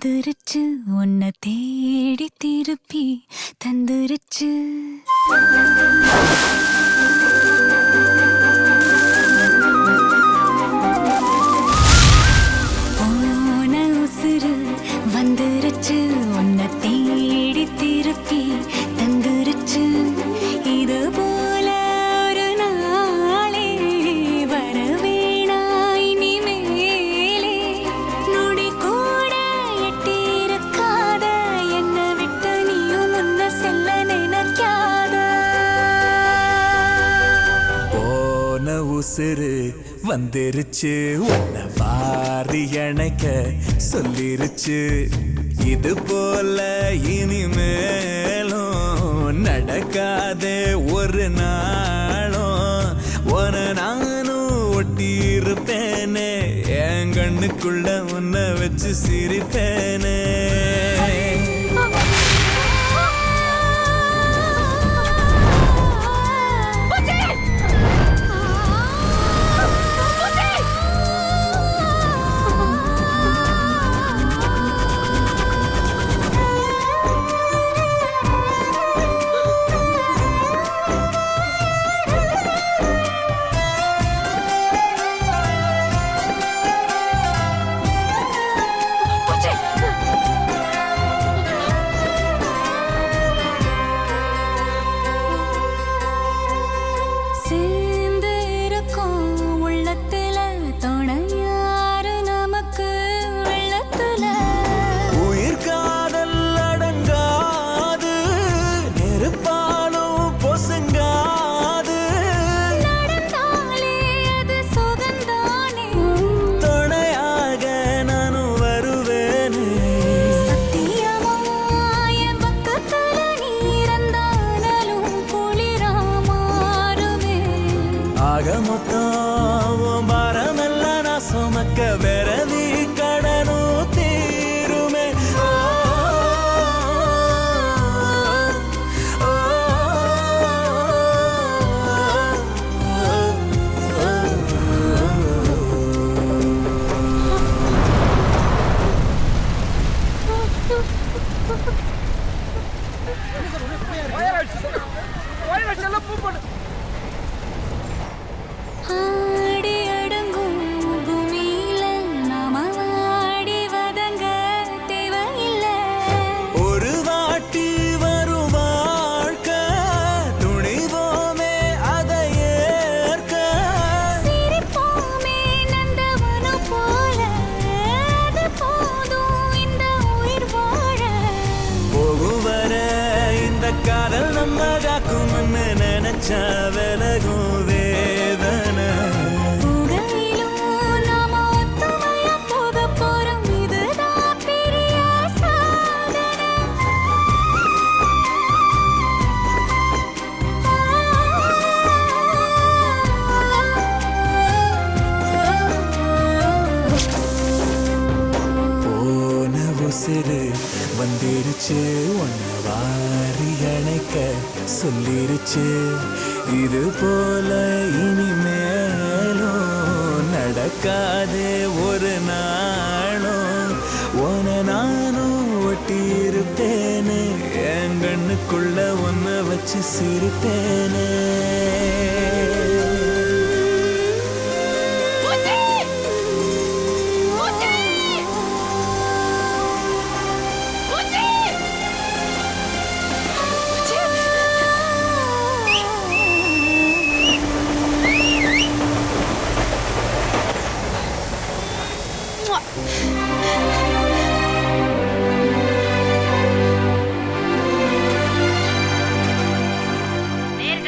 வந்துருச்சு உன்னை தேடி திருப்பி தந்துருச்சு. போன உசுறு வந்துருச்சு உன்னை தேடி திருப்பி தந்துருச்சு. இது போல ஒரு நாளே வரவேணா இனிமேலே. நொடி கூட எட்டியிருக்காத என்னை விட்டு நீயும் முன்ன செல்ல நினைக்காத. போன உசுறு வந்துருச்சு உன்னை வாரி அணைக்க சொல்லிருச்சு. இது போல இனிமேலும் நடக்காதே ஒரு நாளும். உன நானும் ஒட்டியிருப்பேனே என் கண்ணுக்குள்ள உன்னை வச்சு சிரிப்பேனே. சேர்ந்து இருக்கும் உள்ளத்துல துணையாரு நமக்கு வெள்ளத்துல. உயிர் காதல் அடங்காது நெருப்பாலும் பொசுங்காது. நடந்தாலே அது சுகந்தானே. துணையாக நானும் வருவேனே. சத்தியமா என் பக்கத்துல நீ இருந்தாலும் குளிரா மாறுமே. ஆக மொத்தம் உன் பாரமெல்லாம் நான் சுமக்க விரவி கடனும் தீருமே. ஆடி அடங்கும் பூமியில நாம வாடி வதங்க தேவையில்லை. ஒரு வாட்டி வரும் வாழ்க்கை துணிவோமே அதை ஏற்க. சிரிப்போமே நந்தவனம் போல அது போதும் இந்த உயிர் வாழ. போகும் வர இந்த காதல் நம்ம காக்கும்னு நினைச்சா விலகும் வேதனை. புகையிலும் நாம ஒத்துமையா போகப் போறோம் இதுதான் பெரிய சாதனை. போன உசுறு வந்துருச்சு உன்னை வாரி அணைக்க சொல்லிருச்சு. இது போல இனிமேலும் நடக்காதே ஒரு நாளும். உன நானும் ஒட்டியிருப்பேனே என் கண்ணுக்குள்ள உன்னை வச்சு சிரிப்பேனே. Mwah.